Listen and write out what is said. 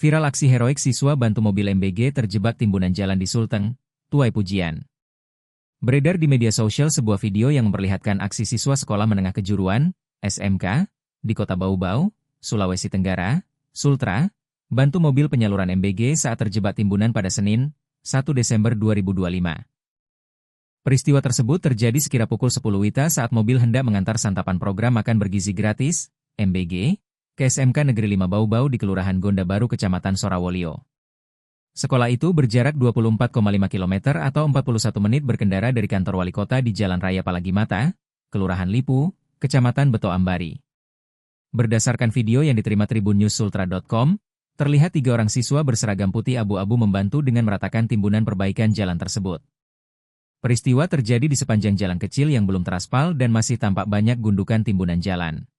Viral aksi heroik siswa bantu mobil MBG terjebak timbunan jalan di Sulteng, tuai pujian. Beredar di media sosial sebuah video yang memperlihatkan aksi siswa sekolah menengah kejuruan, SMK, di kota Bau-Bau, Sulawesi Tenggara, Sultra, bantu mobil penyaluran MBG saat terjebak timbunan pada Senin, 1 Desember 2025. Peristiwa tersebut terjadi sekira pukul 10 WITA saat mobil hendak mengantar santapan program makan bergizi gratis, MBG, ke SMK Negeri 5 Bau-Bau di Kelurahan Gonda Baru, Kecamatan Sorawolio. Sekolah itu berjarak 24,5 km atau 41 menit berkendara dari kantor wali kota di Jalan Raya Palagimata, Kelurahan Lipu, Kecamatan Beto Ambari. Berdasarkan video yang diterima tribunnews.sultra.com, terlihat 3 orang siswa berseragam putih abu-abu membantu dengan meratakan timbunan perbaikan jalan tersebut. Peristiwa terjadi di sepanjang jalan kecil yang belum teraspal dan masih tampak banyak gundukan timbunan jalan.